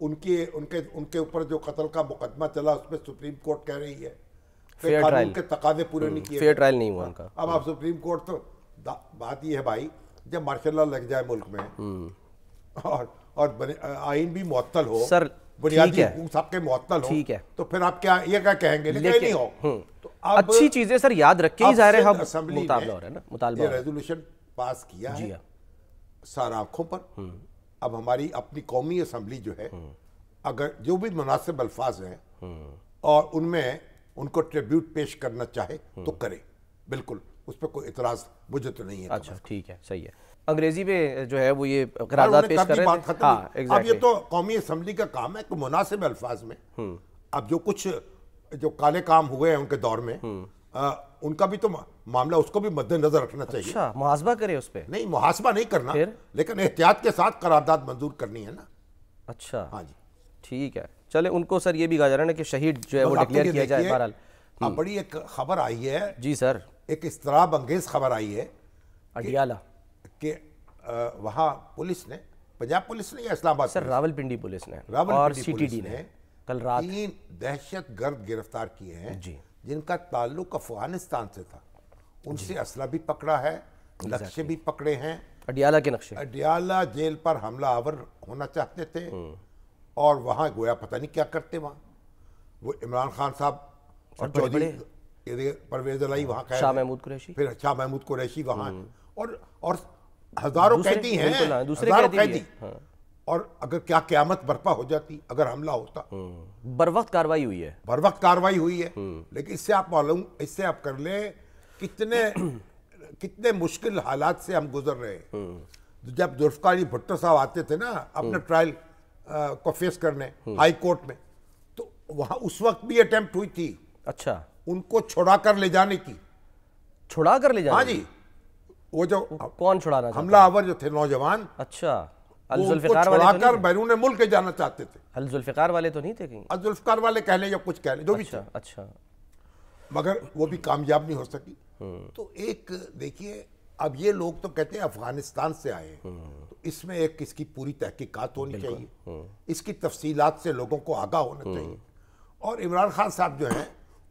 ان کے اوپر جو قتل کا مقدمہ چلا اس میں سپریم کورٹ کہہ رہی ہے فیئر قانون ٹرائل کے تقاضے پورے نہیں کیے، فیئر ٹرائل نہیں ہوا ان کا. اب آپ سپریم کورٹ تو بات یہ ہے بھائی جب مارشل لا لگ جائے ملک میں اور آئین بھی معطل ہو، سر بنیادی حقوق سب کے معطل ہو، تو پھر آپ کیا یہ کیا کہیں گے؟ لیکن نہیں ہو تو اچھی چیزیں سر یاد رکھیں ہی ظاہر ہے. ہم مطالبہ ہو رہا ہے نا، مطالبہ یہ ریزولوشن پاس کیا ہے سارا آنکھوں پر. اب ہماری اپنی قومی اسمبلی جو ہے اگر جو بھی مناسب الفاظ ہیں اور ان میں ان کو ٹریبیوٹ پیش کرنا چاہے تو کرے، بالکل اس پہ کوئی اعتراض مجھے تو نہیں ہے. اچھا ٹھیک ہے، صحیح ہے. انگریزی میں جو ہے وہ یہ قرارداد پیش کر رہے تھے. ہاں اب یہ تو قومی اسمبلی کا کام ہے کہ مناسب الفاظ میں اب جو کچھ جو کالے کام ہوئے ہیں ان کے دور میں ان کا بھی تو معاملہ اس کو بھی مد نظر رکھنا چاہیے. اچھا محاسبہ کرے اس پہ؟ نہیں محاسبہ نہیں کرنا، لیکن احتیاط کے ساتھ قرارداد منظور کرنی ہے نا. اچھا ہاں جی ٹھیک ہے. چلے ان کو سر یہ بھی کہا جا رہا ہے نا کہ شہید جو ہے وہ ڈکلیئر کیا جائے. بہرحال اب بڑی ایک خبر آئی ہے جی سر، ایک اضطراب انگیز خبر آئی ہے اڈیالہ کہ وہاں پولیس نے، پنجاب پولیس نے یا اسلام آباد سر راولپنڈی پولیس نے اور سی ٹی ڈی نے کل رات 3 دہشت گرد گرفتار کیے ہیں جن کا تعلق افغانستان سے تھا. ان سے اسلحہ بھی پکڑا ہے، نقشے بھی پکڑے ہیں. اڈیالہ کے نقشے، اڈیالہ جیل پر حملہ آور ہونا چاہتے تھے اور وہاں گویا پتہ نہیں کیا کرتے. وہاں وہ عمران خان صاحب اور چودھری پرویز الہی وہاں قید، شاہ محمود قریشی، پھر شاہ محمود قریشی وہاں، اور ہزاروں قیدی ہیں، ہزاروں قیدی. اور اگر کیا قیامت برپا ہو جاتی اگر حملہ ہوتا. بر وقت کاروائی ہوئی ہے، بر وقت کاروائی ہوئی ہے. لیکن اس سے آپ معلوم، اس سے آپ کر لیں کتنے مشکل حالات سے ہم گزر رہے ہیں. جب ذوالفقار علی بھٹو صاحب آتے تھے نا اپنے ٹرائل کو فیس کرنے ہائی کورٹ میں، تو وہاں اس وقت بھی اٹیمپٹ ہوئی تھی اچھا ان کو چھڑا کر لے جانے کی. چھڑا کر لے جانے؟ ہاں جی، وہ جو کون چھڑانا چاہتا؟ حملہ آور جو تھے نوجوان، اچھا الذوالفقار والے چھڑا کر بیرون ملک جانا چاہتے تھے. الذوالفقار والے تو نہیں تھے کہیں؟ الذوالفقار والے کہہ لیں یا کچھ کہہ لیں جو بھی تھے، اچھا مگر وہ بھی کامیاب نہیں ہو سکی. تو ایک دیکھیے اب یہ لوگ تو کہتے ہیں افغانستان سے آئے ہیں، تو اس میں ایک اس کی پوری تحقیقات ہونی چاہیے، اس کی تفصیلات سے لوگوں کو آگاہ ہونا چاہیے. اور عمران خان صاحب جو ہیں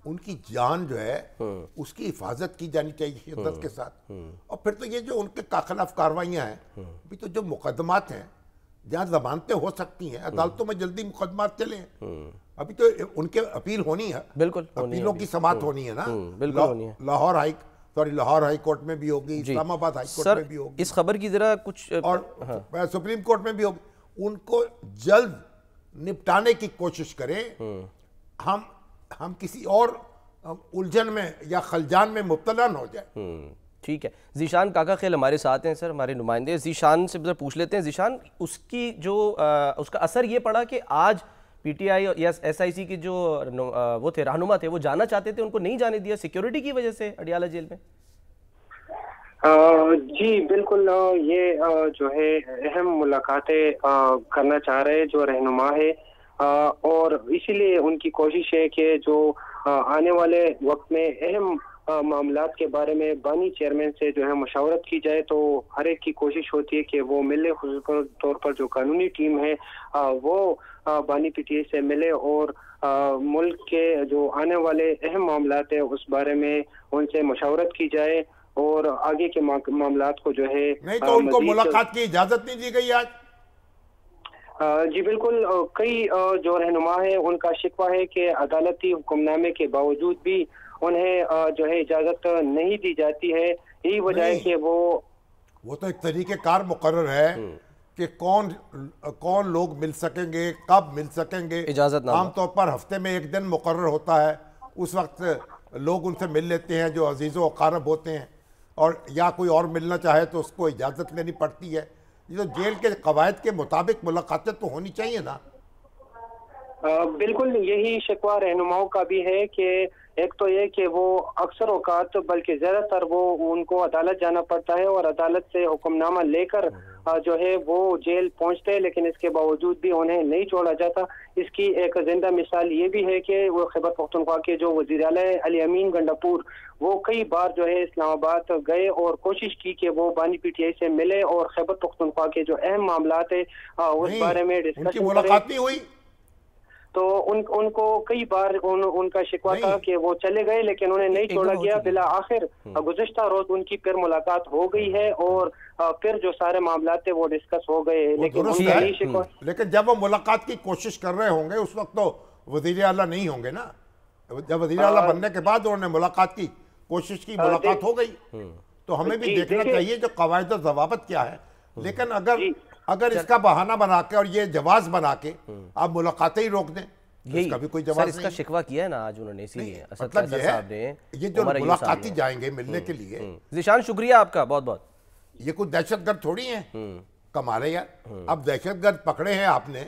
ان کی جان جو ہے اس کی حفاظت کی جانی چاہیے شدت کے ساتھ. اور پھر تو یہ جو ان کے خلاف کاروائیاں ہیں، بھی تو جو مقدمات ہیں جہاں ضمانتیں ہو سکتی ہیں عدالتوں میں جلدی مقدمات چلے ہیں. ابھی تو ان کے اپیل ہونی ہے، بالکل اپیلوں کی سماعت ہونی ہے نا. بالکل ہونی ہے. لاہور ہائی کورٹ میں بھی ہوگی، اسلام آباد ہائی کورٹ میں بھی ہوگی، اس خبر کی ذرا کچھ اور سپریم کورٹ میں بھی ہوگی. ان کو جلد نپٹانے کی کوشش کریں. ہم کسی اور الجھن میں یا خلجان میں مبتلا نہ ہو جائے. ٹھیک ہے. ذیشان کاکا خیل ہمارے ساتھ ہیں سر، ہمارے نمائندے. ذیشان سے پوچھ لیتے ہیں. ذیشان، اس کی جو اس کا اثر یہ پڑا کہ آج پی ٹی آئی یا ایس آئی سی کے جو وہ تھے رہنما تھے وہ جانا چاہتے تھے، ان کو نہیں جانے دیا سیکیورٹی کی وجہ سے اڈیالہ جیل میں؟ جی بالکل، یہ جو ہے اہم ملاقاتیں کرنا چاہ رہے جو رہنما ہے، اور اسی لیے ان کی کوشش ہے کہ جو آنے والے وقت میں اہم معاملات کے بارے میں بانی چیئرمین سے جو ہے مشاورت کی جائے. تو ہر ایک کی کوشش ہوتی ہے کہ وہ ملے، خصوصی طور پر جو قانونی ٹیم ہے وہ بانی پی ٹی آئی سے ملے اور ملک کے جو آنے والے اہم معاملات ہیں اس بارے میں ان سے مشاورت کی جائے اور آگے کے معاملات کو جو ہے. نہیں تو ان کو ملاقات کی اجازت نہیں دی گئی آج؟ جی بالکل، کئی جو رہنما ہیں ان کا شکوہ ہے کہ عدالتی حکم نامے کے باوجود بھی انہیں جو ہے اجازت نہیں دی جاتی ہے. یہی وجہ ہے کہ وہ تو ایک طریقہ کار مقرر ہے کہ کون لوگ مل سکیں گے، کب مل سکیں گے. اجازت عام طور پر ہفتے میں ایک دن مقرر ہوتا ہے، اس وقت لوگ ان سے مل لیتے ہیں جو عزیز و اقارب ہوتے ہیں، اور یا کوئی اور ملنا چاہے تو اس کو اجازت لینی پڑتی ہے. یہ تو جیل کے قواعد کے مطابق ملاقاتیں تو ہونی چاہیے نا. بالکل یہی شکوہ رہنماؤں کا بھی ہے کہ ایک تو یہ کہ وہ اکثر اوقات بلکہ زیادہ تر وہ ان کو عدالت جانا پڑتا ہے اور عدالت سے حکم نامہ لے کر جو ہے وہ جیل پہنچتے ہیں، لیکن اس کے باوجود بھی انہیں نہیں چھوڑا جاتا۔ اس کی ایک زندہ مثال یہ بھی ہے کہ وہ خیبر پختونخوا کے جو وزیر اعلیٰ علی امین گنڈاپور، وہ کئی بار جو ہے اسلام آباد گئے اور کوشش کی کہ وہ بانی پی ٹی آئی سے ملے اور خیبر پختونخوا کے جو اہم معاملات ہیں اس بارے میں ڈسکشن ملاقات نہیں ہوئی۔ تو ان کو کئی بار ان کا شکوہ تھا کہ وہ چلے گئے لیکن انہیں نہیں چھوڑا گیا۔ بالآخر گزشتہ روز ان کی پھر ملاقات ہو گئی ہے اور پھر جو سارے معاملات تھے وہ ڈسکس ہو گئے، لیکن ان کا یہی شکوہ، لیکن جب وہ ملاقات کی کوشش کر رہے ہوں گے اس وقت تو وزیر اعلیٰ نہیں ہوں گے نا۔ جب وزیر اعلیٰ بننے کے بعد انہوں نے ملاقات کی کوشش کی، ملاقات ہو گئی، تو ہمیں بھی دیکھنا چاہیے جو قواعد و ضوابط کیا ہے۔ لیکن اگر اس کا بہانہ بنا کے اور یہ جواز بنا کے آپ ملاقاتیں ہی روک دیں، اس کا بھی کوئی جواز نہیں۔ اس کا شکوہ کیا ہے نا آج انہوں نے، اسی لیے مطلب یہ جو ملاقاتی جائیں گے ملنے کے لیے، ذیشان شکریہ آپ کا بہت بہت۔ یہ کوئی دہشت گرد تھوڑی ہیں، کمال ہے یار۔ اب دہشت گرد پکڑے ہیں آپ نے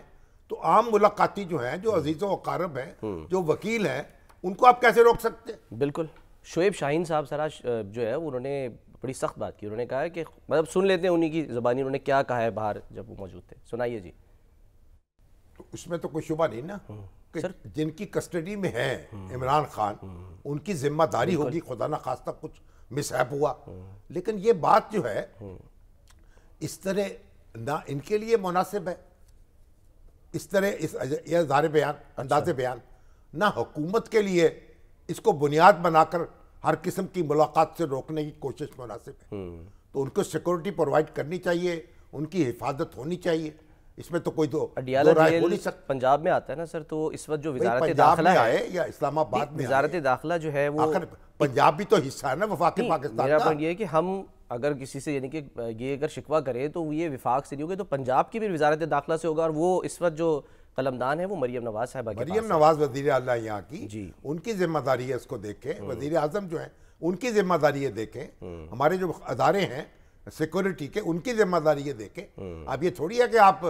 تو عام ملاقاتی جو ہیں، جو عزیز و اقارب ہیں، جو وکیل ہیں، ان کو آپ کیسے روک سکتے ہیں؟ بالکل۔ شعیب شاہین صاحب سراج جو ہے انہوں نے بڑی سخت بات کی، انہوں نے کہا ہے کہ مطلب سن لیتے ہیں انہی کی زبانی انہوں نے کیا کہا ہے باہر جب وہ موجود تھے، سنائیے جی۔ تو اس میں تو کوئی شبہ نہیں نا کہ جن کی کسٹڈی میں ہے عمران خان، ان کی ذمہ داری ہوگی، خدا نہ خواستہ کچھ مس ہیپ ہوا، لیکن یہ بات جو ہے اس طرح نہ ان کے لیے مناسب ہے، اس طرح یہ انداز بیان نہ حکومت کے لیے اس کو بنیاد بنا کر ہر قسم کی ملاقات سے روکنے کی کوشش مناسب ہے۔ تو ان کو سیکورٹی پرووائڈ کرنی چاہیے، ان کی حفاظت ہونی چاہیے، اس میں تو کوئی دو رائے ہو نہیں سکتا۔ پنجاب میں آتا ہے نا سر، تو اس وقت جو وزارت پنجاب داخلہ میں آئے یا اسلام آباد میں وزارت داخلہ جو ہے وہ آخر پنجاب بھی تو حصہ ہے نا وفاق پاکستان میرا کا۔ پوائنٹ یہ ہے کہ ہم اگر کسی سے یعنی کہ یہ اگر شکوہ کریں تو یہ وفاق سے نہیں ہوگا، تو پنجاب کی بھی وزارت داخلہ سے ہوگا، اور وہ اس وقت جو قلمدان ہے وہ مریم نواز صاحبہ کے پاس ہے۔ مریم نواز وزیر اعلیٰ یہاں کی، ان کی ذمہ داری ہے اس کو دیکھیں۔ وزیر اعظم جو ہیں ان کی ذمہ داری ہے دیکھیں، ہمارے جو ادارے ہیں سیکورٹی کے ان کی ذمہ داری ہے دیکھیں۔ اب یہ تھوڑی ہے کہ آپ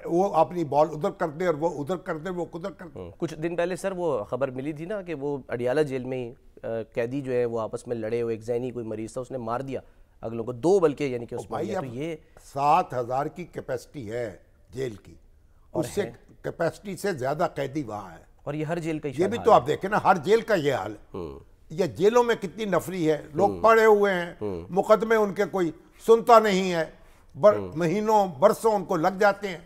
وہ اپنی بال ادھر کر دیں اور وہ ادھر کر دیں، وہ ادھر کر دیں۔ کچھ دن پہلے سر وہ خبر ملی تھی نا کہ وہ اڈیالہ جیل میں قیدی جو ہے وہ آپس میں لڑے ہوئے، ایک ذہنی کوئی مریض تھا، اس نے مار دیا اگلوں کو، 2 بلکہ یعنی کہ اس میں یہ 7,000 کی کیپیسٹی ہے جیل کی، اس سے کیپیسٹی سے زیادہ قیدی وہاں ہے، اور یہ ہر جیل کا یہ بھی تو آپ دیکھیں نا، ہر جیل کا یہ حال ہے۔ یہ جیلوں میں کتنی نفری ہے، لوگ پڑے ہوئے ہیں، مقدمے ان کے کوئی سنتا نہیں ہے، مہینوں برسوں ان کو لگ جاتے ہیں۔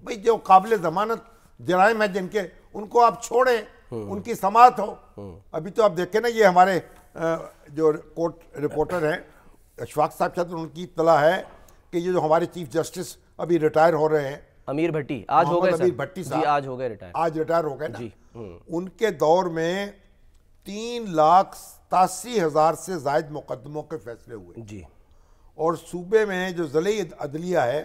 بھئی جو قابل ضمانت جرائم ہے جن کے، ان کو آپ چھوڑیں، ان کی سماعت ہو۔ ابھی تو آپ دیکھیں نا، یہ ہمارے جو کورٹ رپورٹر ہیں اشفاق صاحب شاید ان کی اطلاع ہے کہ یہ جو ہمارے چیف جسٹس ابھی ریٹائر ہو رہے ہیں، امیر بھٹی، آج ہو گئے امیر بھٹی صاحب، آج ہو گئے ریٹائر، آج ریٹائر ہو گئے نا، ان کے دور میں 3,87,000 سے زائد مقدموں کے فیصلے ہوئے جی، اور صوبے میں جو ضلعی عدلیہ ہے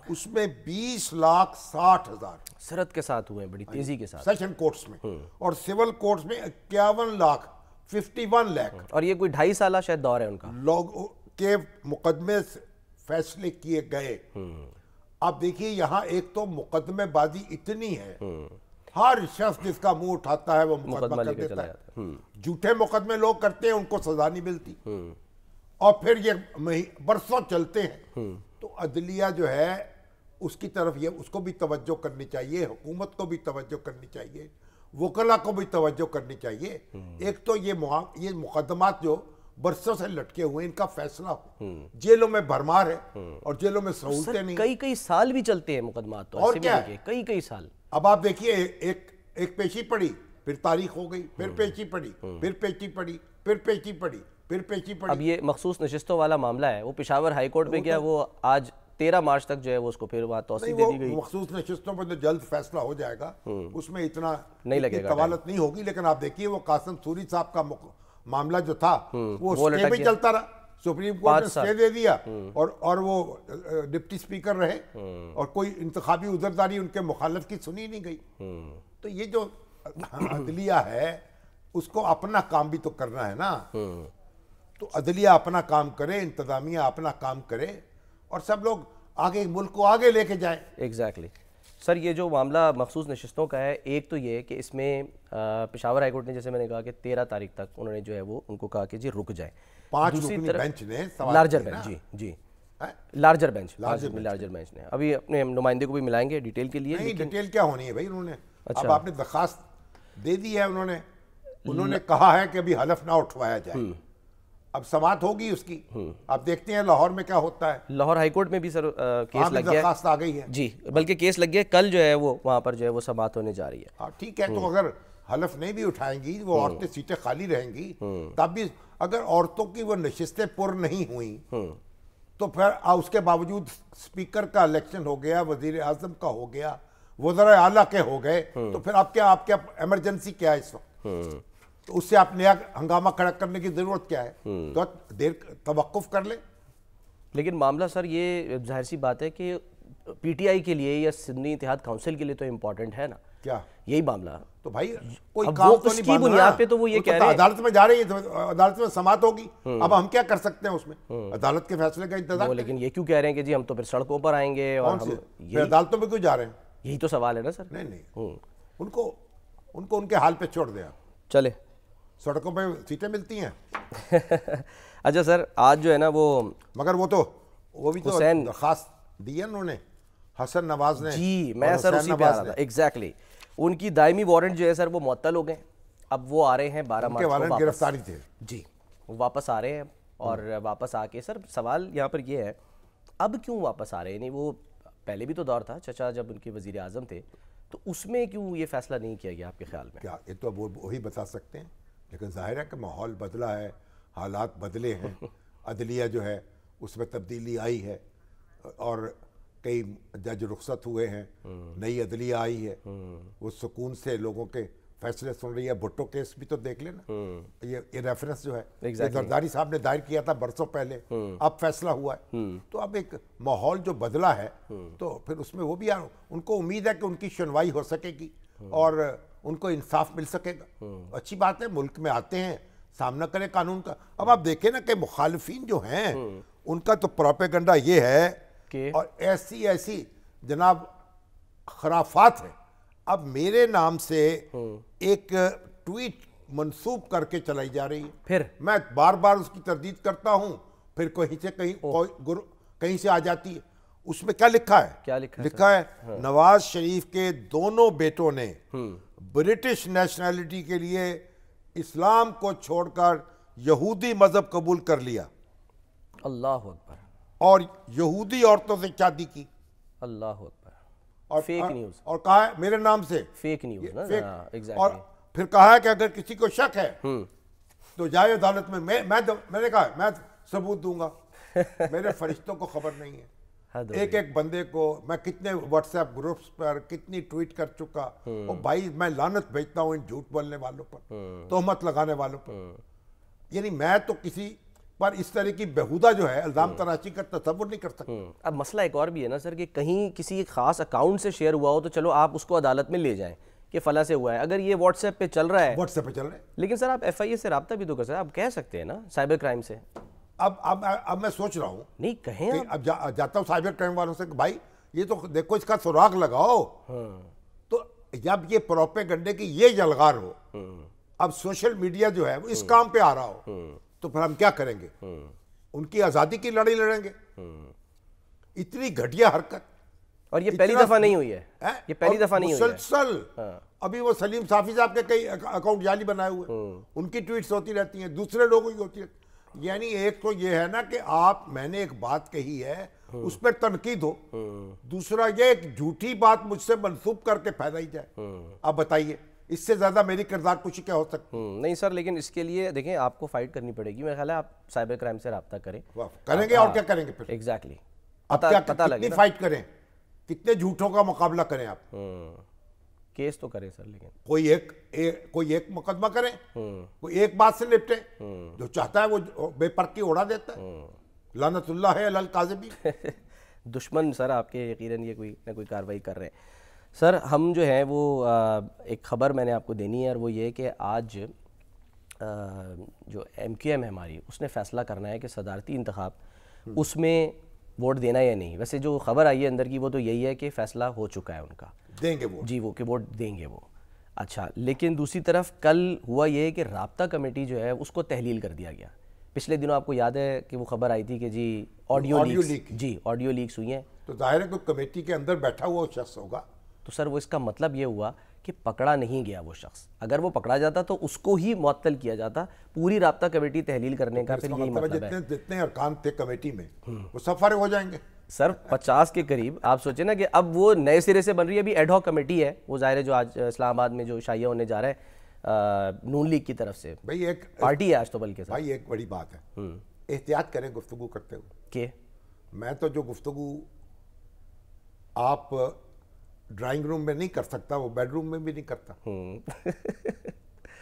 اس میں 20,60,000 سرعت کے ساتھ ہوئے ہیں، بڑی تیزی کے ساتھ، سیشن کورٹس میں، اور سول کورٹس میں 51 لاکھ، اور یہ کوئی 2.5 سالہ شاید دور ہے ان کا، لوگ کے مقدمے فیصلے کیے گئے۔ آپ دیکھیے یہاں ایک تو مقدمے بازی اتنی ہے، ہر شخص جس کا منہ اٹھاتا ہے وہ مقدمہ کر دیتا ہے، جھوٹے مقدمے لوگ کرتے ہیں، ان کو سزا نہیں ملتی، اور پھر یہ برسوں چلتے ہیں۔ تو عدلیہ جو ہے اس کی طرف اس کو بھی توجہ کرنی چاہیے، حکومت کو بھی توجہ کرنی چاہیے، وکلا کو بھی توجہ کرنی چاہیے۔ ایک تو یہ مقدمات جو برسوں سے لٹکے ہوئے ان کا فیصلہ ہو، جیلوں میں بھرمار ہے اور جیلوں میں سہولتیں نہیں، کئی سال بھی چلتے ہیں مقدمات، تو اور کیا ہے، کئی سال۔ اب آپ دیکھیے ایک پیشی پڑی، پھر تاریخ ہو گئی، پھر پیشی پڑی، پھر پیشی پڑی، پھر پیشی پڑی، پھر پیشی پڑی۔ اب یہ مخصوص نشستوں والا معاملہ ہے، وہ پشاور ہائی کورٹ میں گیا، وہ آج 13 مارچ تک جو ہے وہ اس کو پھر وہاں توسیع دے دی گئی۔ مخصوص نشستوں پر جو جلد فیصلہ ہو جائے گا اس میں اتنا طوالت نہیں ہوگی، لیکن آپ دیکھیے وہ قاسم سوری صاحب کا معاملہ جو تھا وہ اسٹے بھی چلتا رہا، سپریم کورٹ نے اسٹے دے دیا، اور وہ ڈپٹی سپیکر رہے، اور کوئی انتخابی عذرداری ان کے مخالف کی سنی نہیں گئی۔ تو یہ جو عدلیہ ہے اس کو اپنا کام بھی تو کرنا ہے نا، تو عدلیہ اپنا کام کرے، انتظامیہ اپنا کام کرے، اور سب لوگ آگے ملک کو آگے لے کے جائیں۔ ایگزیکٹلی۔ سر یہ جو معاملہ مخصوص نشستوں کا ہے، ایک تو یہ کہ اس میں پشاور ہائی کورٹ نے جیسے میں نے کہا کہ 13 تاریخ تک انہوں نے جو ہے وہ ان کو کہا کہ جی رک جائیں. 5 رکنی بینچ نے لارجر بینچ جی لارجر بینچ نے ابھی اپنے نمائندے کو بھی ملائیں گے ڈیٹیل کے لیے. نہیں ڈیٹیل کیا ہونی ہے بھائی، انہوں نے اب آپ نے درخواست دے دی ہے، انہوں نے کہا ہے کہ ابھی حلف نہ اٹھوایا جائے، اب سماعت ہوگی اس کی. اب دیکھتے ہیں لاہور میں کیا ہوتا ہے. لاہور ہائی کورٹ میں بھی سر کیس لگ گیا، درخواست آ گئی ہے جی، بلکہ کیس لگ گیا کل جو ہے وہ وہاں پر جو ہے وہ سماعت ہونے جا رہی ہے. ٹھیک ہے، تو اگر حلف نہیں بھی اٹھائیں گی، وہ عورتیں سیٹیں خالی رہیں گی، تب بھی اگر عورتوں کی وہ نشستیں پر نہیں ہوئیں تو پھر اس کے باوجود اسپیکر کا الیکشن ہو گیا، وزیر اعظم کا ہو گیا، وزراء اعلیٰ کے ہو گئے، تو پھر آپ کیا ایمرجنسی کیا ہے اس وقت؟ تو اس سے آپ نیا ہنگامہ کھڑا کرنے کی ضرورت کیا ہے؟ تو دیر توقف کر لیں. لیکن معاملہ سر یہ ظاہر سی بات ہے کہ پی ٹی آئی کے لیے یا سندھی اتحاد کونسل کے لیے تو امپورٹنٹ ہے نا کیا یہی معاملہ. تو بھائی کوئی کام تو نہیں کی بنیاد پہ تو وہ یہ کہہ رہے ہیں عدالت میں جا رہی ہے، عدالت میں سماعت ہوگی، اب ہم کیا کر سکتے ہیں اس میں؟ عدالت کے فیصلے کا انتظار. لیکن یہ کیوں کہہ رہے ہیں کہ جی ہم تو پھر سڑکوں پر آئیں گے اور پھر عدالتوں میں کیوں جا رہے ہیں؟ یہی تو سوال ہے نا سر. نہیں ان کو ان کے حال پہ چھوڑ دیں آپ. چلے سڑکوں پہ سیٹیں ملتی ہیں. اچھا سر آج جو ہے نا وہ مگر وہ بھی تو درخواست دی ہے انہوں نے، حسن نواز نے. جی میں سر اسی پہ آ رہا تھا ایگزیکٹلی. ان کی دائمی وارنٹ جو ہے سر وہ معطل ہو گئے، اب وہ آ رہے ہیں 12 مارچ کو واپس. گرفتاری تھے جی، وہ واپس آ رہے ہیں اور واپس آ کے سر سوال یہاں پر یہ ہے اب کیوں واپس آ رہے ہیں؟ نہیں وہ پہلے بھی تو دور تھا چچا جب ان کے وزیر اعظم تھے، تو اس میں کیوں یہ فیصلہ نہیں کیا گیا آپ کے خیال میں؟ کیا یہ تو وہی بتا سکتے ہیں، لیکن ظاہر ہے کہ ماحول بدلا ہے، حالات بدلے ہیں، عدلیہ جو ہے اس میں تبدیلی آئی ہے اور کئی جج رخصت ہوئے ہیں، نئی عدلیہ آئی ہے، وہ سکون سے لوگوں کے فیصلے سن رہی ہے. بھٹو کیس بھی تو دیکھ لینا، یہ ریفرنس جو ہے زرداری صاحب نے دائر کیا تھا برسوں پہلے، اب فیصلہ ہوا ہے. تو اب ایک ماحول جو بدلا ہے تو پھر اس میں وہ بھی ان کو امید ہے کہ ان کی سنوائی ہو سکے گی اور ان کو انصاف مل سکے گا. اچھی بات ہے، ملک میں آتے ہیں، سامنا کریں قانون کا. اب آپ دیکھیں نا کہ مخالفین جو ہیں ان کا تو پروپیگنڈا یہ ہے اور ایسی جناب خرافات ہے. اب میرے نام سے ایک ٹویٹ منسوب کر کے چلائی جا رہی ہے، پھر میں بار بار اس کی تردید کرتا ہوں، پھر کہیں سے آ جاتی ہے. اس میں کیا لکھا ہے؟ کیا لکھا ہے نواز شریف کے دونوں بیٹوں نے برٹش نیشنلٹی کے لیے اسلام کو چھوڑ کر یہودی مذہب قبول کر لیا. اللہ اکبر. اور یہودی عورتوں سے شادی کی. اللہ اکبر. اور فیک نیوز. اور کہا ہے میرے نام سے فیک نیوز. اور پھر کہا ہے کہ اگر کسی کو شک ہے تو جائے عدالت میں. میں نے کہا میں ثبوت دوں گا. میرے فرشتوں کو خبر نہیں ہے، ایک بندے کو میں کتنے واٹس ایپ گروپس پر کتنی ٹویٹ کر چکا. اور بھائی میں لعنت بھیجتا ہوں ان جھوٹ بولنے والوں پر، تہمت لگانے والوں پر. یعنی میں تو کسی پر اس طرح کی بہودہ جو ہے الزام تراشی کا تصور نہیں کر سکتا. اب مسئلہ ایک اور بھی ہے نا سر کہ کہیں کسی خاص اکاؤنٹ سے شیئر ہوا ہو تو چلو آپ اس کو عدالت میں لے جائیں کہ فلاں سے ہوا ہے. اگر یہ واٹس ایپ پہ چل رہا ہے لیکن سر آپ ایف آئی اے سے رابطہ بھی تو کر سکتے ہیں، آپ کہہ سکتے ہیں نا سائبر کرائم سے. اب میں سوچ رہا ہوں نہیں کہیں اب جاتا ہوں سائبر کرائم والوں سے کہ بھائی یہ تو دیکھو اس کا سراغ لگاؤ. تو جب یہ پروپیگنڈے کی یہ جلغار ہو، اب سوشل میڈیا جو ہے وہ اس کام پہ آ رہا ہو، تو پھر ہم کیا کریں گے؟ ان کی آزادی کی لڑائی لڑیں گے. اتنی گھٹیا حرکت. اور یہ پہلی دفعہ نہیں ہوئی ہے، یہ پہلی دفعہ نہیں ہوئی ہے. مسلسل ابھی وہ سلیم صافی صاحب کے کئی اکاؤنٹ جعلی بنائے ہوئے، ان کی ٹویٹس ہوتی رہتی ہیں، دوسرے لوگوں کی ہوتی رہتی. یعنی ایک تو یہ ہے نا کہ میں نے ایک بات کہی ہے اس پر تنقید ہو، دوسرا یہ ایک جھوٹی بات مجھ سے منسوب کر کے پھیلائی جائے. اب بتائیے اس سے زیادہ میری کردار کشی کیا ہو سکتی؟ نہیں سر، لیکن اس کے لیے دیکھیں آپ کو فائٹ کرنی پڑے گی. میرا خیال ہے آپ سائبر کرائم سے رابطہ کریں گے. اور کیا کریں گے پھر؟ ایگزیکٹلی. کتنی فائٹ کریں، کتنے جھوٹوں کا مقابلہ کریں آپ؟ کیس تو کریں سر، لیکن کوئی ایک مقدمہ کریں، کوئی ایک بات سے نپٹے. جو چاہتا ہے وہ بے پرکی اڑا دیتا ہے. لعنت اللہ علی الکاذبین. دشمن سر آپ کے یقیناً یہ کوئی نہ کوئی کارروائی کر رہے ہیں. سر ہم جو ہیں وہ ایک خبر میں نے آپ کو دینی ہے، اور وہ یہ کہ آج جو ایم کیو ایم ہے ہماری، اس نے فیصلہ کرنا ہے کہ صدارتی انتخاب اس میں ووٹ دینا یا نہیں. ویسے جو خبر آئی ہے اندر کی وہ تو یہی ہے کہ فیصلہ ہو چکا ہے ان کا, دیں گے وہ جی, وہ کہ ووٹ دیں گے وہ. اچھا, لیکن دوسری طرف کل ہوا یہ کہ رابطہ کمیٹی جو ہے اس کو تحلیل کر دیا گیا. پچھلے دنوں آپ کو یاد ہے کہ وہ خبر آئی تھی کہ جی آڈیو لیکس, جی آڈیو لیکس ہوئی ہیں. تو ظاہر ہے کہ کمیٹی کے اندر بیٹھا ہوا وہ شخص ہوگا. تو سر وہ اس کا مطلب یہ ہوا کہ پکڑا نہیں گیا وہ شخص. اگر وہ پکڑا جاتا تو اس کو ہی معطل کیا جاتا. پوری رابطہ کمیٹی تحلیل کرنے کا پھر یہی مطلب ہے. جتنے ارکان تھے کمیٹی میں وہ سب فارغ ہو جائیں گے. سر 50 کے قریب. آپ سوچیں نا کہ اب وہ نئے سرے سے بن رہی ہے. ابھی ایڈ ہاک کمیٹی ہے, وہ ظاہر ہے جو آج اسلام آباد میں جو شائع ہونے جا رہا ہے نون لیگ کی طرف سے, بھائی ایک پارٹی ہے آج تو بلکہ. بھائی ایک بڑی بات ہے, احتیاط کریں گفتگو کرتے ہوئے. کہ میں تو جو گفتگو آپ ڈرائنگ روم میں نہیں کر سکتا وہ بیڈ روم میں بھی نہیں کرتا.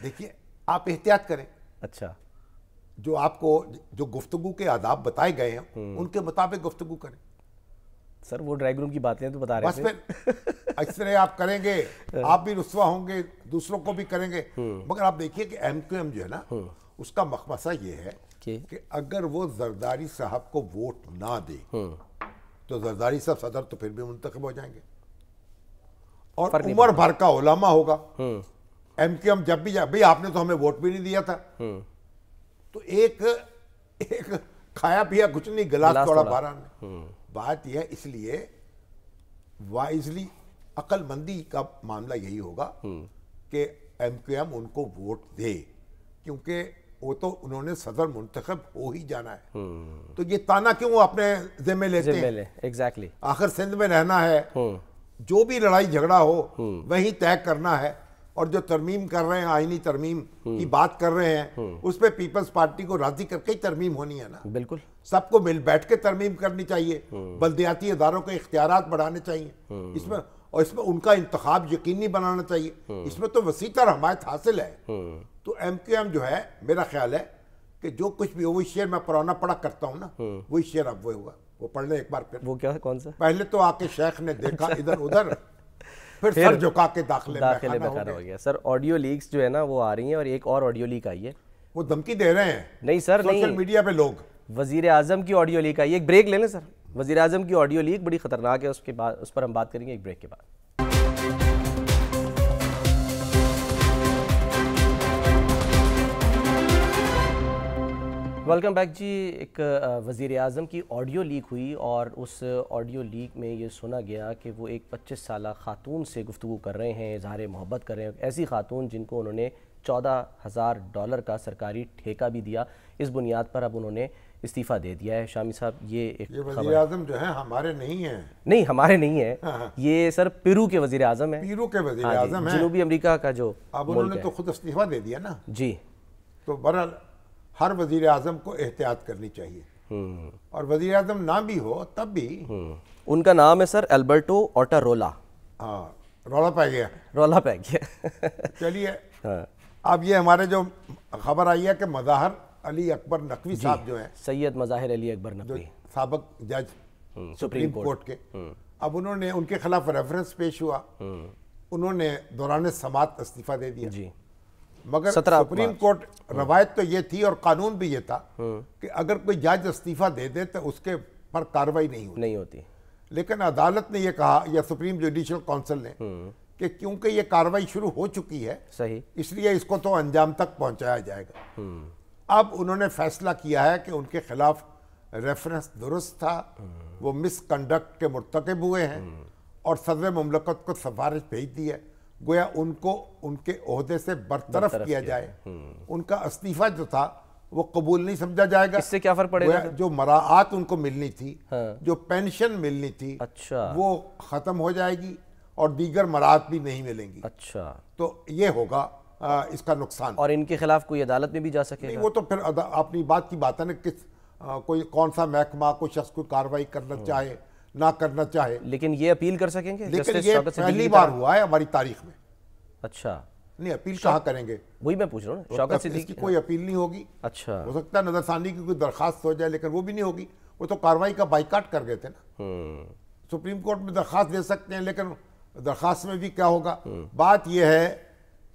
دیکھیے آپ احتیاط کریں. اچھا, جو آپ کو جو گفتگو کے آداب بتائے گئے ہیں ان کے مطابق گفتگو کریں. سر وہ ڈرائنگ روم کی باتیں تو بتا رہے بس پھر اس طرح آپ کریں گے آپ بھی رسوا ہوں گے, دوسروں کو بھی کریں گے. مگر آپ دیکھیے کہ ایم کیو ایم جو ہے نا, اس کا مخمصہ یہ ہے کہ اگر وہ زرداری صاحب کو ووٹ نہ دے تو زرداری صاحب صدر تو پھر بھی منتخب ہو جائیں گے, اور عمر بھر کا علماء ہوگا. ایم کیو ایم جب بھی بھئی آپ نے تو ہمیں ووٹ بھی نہیں دیا تھا, تو ایک کھایا پیا کچھ نہیں, گلاس توڑا 12 نے. بات یہ ہے, اس لیے وائزلی عقل مندی کا معاملہ یہی ہوگا کہ ایم کیو ایم ان کو ووٹ دے, کیونکہ وہ تو انہوں نے صدر منتخب ہو ہی جانا ہے. تو یہ تانا کیوں اپنے ذمہ لیتے ہیں؟ ایگزیکٹلی, آخر سندھ میں رہنا ہے, جو بھی لڑائی جھگڑا ہو وہیں طے کرنا ہے. اور جو ترمیم کر رہے ہیں, آئینی ترمیم کی بات کر رہے ہیں, اس پہ پیپلز پارٹی کو راضی کر کے ہی ترمیم ہونی ہے نا. بالکل, سب کو مل بیٹھ کے ترمیم کرنی چاہیے. بلدیاتی اداروں کے اختیارات بڑھانے چاہیے اس میں, اور اس میں ان کا انتخاب یقینی بنانا چاہیے. اس میں تو وسیع تر حمایت حاصل ہے. تو ایم کیو ایم جو ہے, میرا خیال ہے کہ جو کچھ بھی وہی شعر میں پرانا پڑھا کرتا ہوں نا, وہی شعر اب وہ ہوگا. وہ پڑھ لیں ایک بار پھر. وہ کیا, کون سا؟ پہلے تو آ کے شیخ نے دیکھا ادھر ادھر, پھر سر جھکا کے داخلے میں کھانا ہو گیا. سر آڈیو لیکس جو ہے نا وہ آ رہی ہیں, اور ایک اور آڈیو لیک آئی ہے. وہ دھمکی دے رہے ہیں. نہیں سر, سوشل میڈیا پہ لوگ. وزیر اعظم کی آڈیو لیک آئی ہے. ایک بریک لے لیں سر. وزیر اعظم کی آڈیو لیک بڑی خطرناک ہے, اس پر ہم بات کریں گے ایک بریک کے بعد. ویلکم بیک جی. ایک وزیر اعظم کی آڈیو لیک ہوئی, اور اس آڈیو لیک میں یہ سنا گیا کہ وہ ایک 25 سالہ خاتون سے گفتگو کر رہے ہیں, اظہار محبت کر رہے ہیں. ایسی خاتون جن کو انہوں نے $14,000 کا سرکاری ٹھیکہ بھی دیا. اس بنیاد پر اب انہوں نے استعفیٰ دے دیا ہے. شامی صاحب, یہ ایک وزیر اعظم جو ہیں ہمارے نہیں ہیں. نہیں, ہمارے نہیں ہیں. یہ سر پیرو کے وزیر اعظم ہیں. پیرو کے وزیر اعظم ہیں, جنوبی امریکہ کا جو. اب انہوں نے تو خود استعفیٰ دے دیا نا. جی, تو بہرحال ہر وزیر اعظم کو احتیاط کرنی چاہیے. اور وزیر اعظم نہ بھی ہو تب بھی. ان کا نام ہے سر البرٹو اوٹارولا. ہاں, رولا پہ گیا. رولا پہ گیا. چلیے, اب یہ ہمارے جو خبر آئی ہے کہ مظاہر علی اکبر نقوی صاحب جو ہیں, سید مظاہر علی اکبر نقوی, سابق جج سپریم کورٹ کے, اب انہوں نے, ان کے خلاف ریفرنس پیش ہوا, انہوں نے دوران سماعت استعفیٰ دے دیا. جی, مگر سپریم کورٹ روایت تو یہ تھی اور قانون بھی یہ تھا کہ اگر کوئی جج استعفیٰ دے دے تو اس کے پر کارروائی نہیں ہوتی. لیکن عدالت نے یہ کہا, یا سپریم جوڈیشل کونسل نے, کہ کیونکہ یہ کارروائی شروع ہو چکی ہے, صحیح, اس لیے اس کو تو انجام تک پہنچایا جائے گا. اب انہوں نے فیصلہ کیا ہے کہ ان کے خلاف ریفرنس درست تھا, وہ مس کنڈکٹ کے مرتکب ہوئے ہیں, اور صدر مملکت کو سفارش بھیج دی ہے, گویا ان کو ان کے عہدے سے برطرف کیا جائے. ان کا استعفیٰ جو تھا وہ قبول نہیں سمجھا جائے گا. اس سے کیا فرق پڑے گا؟ جو مراعات ان کو ملنی تھی, جو پینشن ملنی تھی, وہ ختم ہو جائے گی, اور دیگر مراعات بھی نہیں ملیں گی. اچھا, تو یہ ہوگا اس کا نقصان. اور ان کے خلاف کوئی عدالت میں بھی جا سکے نہیں, وہ تو پھر اپنی بات کی بات ہے نا, کوئی کون سا محکمہ, کوئی شخص کوئی کارروائی کرنا چاہے نہ کرنا چاہے. لیکن یہ اپیل کر سکیں گے؟ لیکن یہ پہلی بار ہوا ہے ہماری تاریخ میں. اچھا, نہیں, اپیل کہاں کریں گے؟ وہی میں پوچھ رہا ہوں. شوکت صدیقی کی کوئی اپیل نہیں ہوگی. اچھا, ہو سکتا ہے نظر ثانی کی کوئی درخواست ہو جائے, لیکن وہ بھی نہیں ہوگی. وہ تو کارروائی کا بائیکاٹ کر گئے تھے نا. سپریم کورٹ میں درخواست دے سکتے ہیں, لیکن درخواست میں بھی کیا ہوگا. بات یہ ہے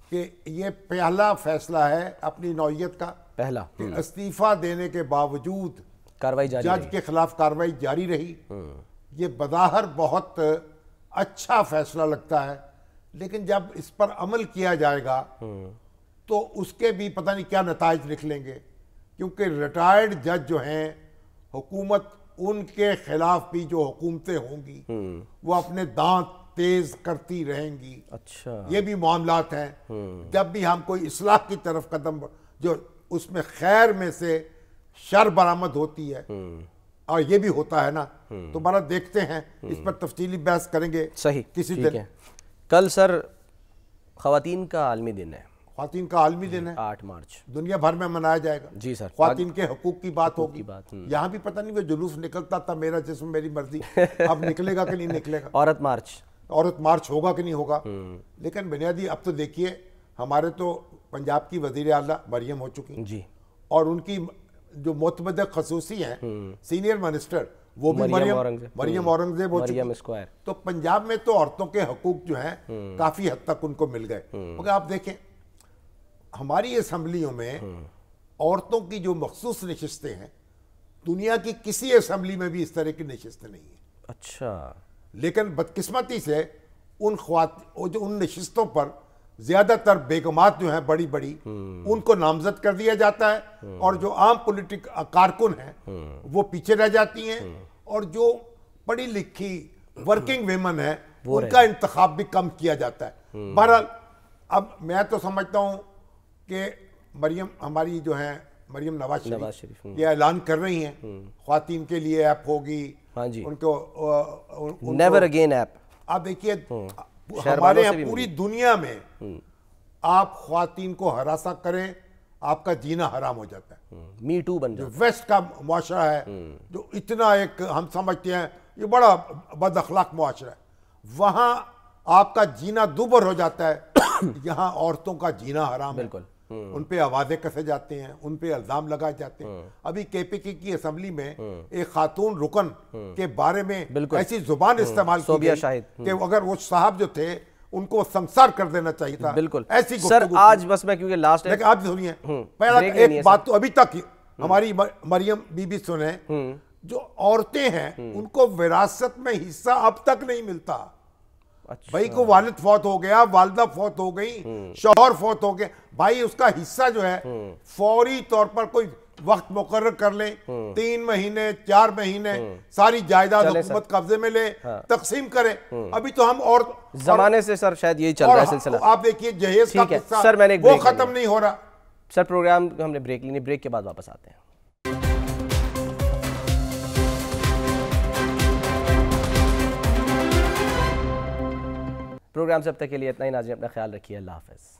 کہ یہ پہلا فیصلہ ہے اپنی نوعیت کا, پہلا, استعفیٰ دینے کے باوجود کاروائی جاری جج کے خلاف کاروائی جاری رہی. یہ بظاہر بہت اچھا فیصلہ لگتا ہے، لیکن جب اس پر عمل کیا جائے گا تو اس کے بھی پتہ نہیں کیا نتائج نکلیں گے، کیونکہ ریٹائرڈ جج جو ہیں، حکومت ان کے خلاف بھی جو حکومتیں ہوں گی وہ اپنے دانت تیز کرتی رہیں گی. اچھا، یہ بھی معاملات ہیں. جب بھی ہم کوئی اصلاح کی طرف قدم جو اس میں خیر میں سے شر برآمد ہوتی ہے، اور یہ بھی ہوتا ہے نا، تو بڑا دیکھتے ہیں، اس پر تفصیلی بحث کریں گے صحیح کسی ٹھیک دن. ہے. کل سر خواتین کا عالمی دن ہے، خواتین کا عالمی دن ہے، 8 مارچ دنیا بھر میں منایا جائے گا. جی سر. خواتین کے حقوق کی بات ہوگی. بات یہاں بھی پتہ نہیں وہ جلوس نکلتا تھا، میرا جسم میری مرضی، اب نکلے گا کہ نہیں نکلے گا. عورت مارچ، عورت مارچ ہوگا کہ نہیں ہوگا. لیکن بنیادی اب تو دیکھیے، ہمارے تو پنجاب کی وزیر اعلیٰ مریم ہو چکی، جی، اور ان کی جو معتمد خصوصی ہیں سینئر منسٹر وہ بھی مریم اورنگزیب ہو چکی. اسکوائر. تو پنجاب میں تو عورتوں کے حقوق جو ہیں کافی حد تک ان کو مل گئے. مگر آپ دیکھیں ہماری اسمبلیوں میں عورتوں کی جو مخصوص نشستیں ہیں، دنیا کی کسی اسمبلی میں بھی اس طرح کی نشستیں نہیں ہیں. اچھا، لیکن بدقسمتی سے ان نشستوں پر زیادہ تر بیگمات جو ہیں بڑی بڑی، ان کو نامزد کر دیا جاتا ہے، اور جو عام پولیٹک کارکن ہیں وہ پیچھے رہ جاتی ہیں، اور جو پڑھی لکھی ورکنگ ویمن ہیں ان کا انتخاب بھی کم کیا جاتا ہے. بہرحال اب میں تو سمجھتا ہوں کہ مریم ہماری جو ہیں مریم نواز شریف یہ اعلان کر رہی ہیں خواتین کے لیے ایپ ہوگی. ہاں جی، ان کو نیور اگین ایپ. آپ دیکھیے ہمارے یہاں پوری دنیا میں آپ خواتین کو ہراساں کریں آپ کا جینا حرام ہو جاتا ہے. می ٹو بن جاتا جو ویسٹ کا معاشرہ ہے، جو اتنا ایک ہم سمجھتے ہیں یہ بڑا بد اخلاق معاشرہ ہے، وہاں آپ کا جینا دوبر ہو جاتا ہے. یہاں عورتوں کا جینا حرام ہے. بالکل. ان پہ آوازیں کسے جاتے ہیں، ان پہ الزام لگائے جاتے ہیں. ابھی کے پی کی اسمبلی میں ایک خاتون رکن کے بارے میں ایسی زبان استعمال کی گئی کہ اگر وہ صاحب جو تھے ان کو سنسار کر دینا چاہیے تھا. بالکل. ایسی سر آج بس میں کیونکہ لاسٹ لیکن آپ سنیے پہلا ایک بات تو ابھی تک ہماری مریم بی بی سنیں، جو عورتیں ہیں ان کو وراثت میں حصہ اب تک نہیں ملتا. بھائی کو والد فوت ہو گیا، والدہ فوت ہو گئی، شوہر فوت ہو گیا، بھائی اس کا حصہ جو ہے فوری طور پر کوئی وقت مقرر کر لیں، 3 مہینے 4 مہینے ساری جائیداد حکومت قبضے میں لے تقسیم کریں. ابھی تو ہم اور زمانے سے سر شاید یہی چل رہا ہے سلسلہ. آپ دیکھیے جہیز کا قصہ سر میں نے وہ ختم نہیں ہو رہا. سر پروگرام ہم نے بریک لینی، بریک کے بعد واپس آتے ہیں. پروگرام سے اب تک کے لیے اتنا ہی. ناظرین اپنا خیال رکھیے. اللہ حافظ.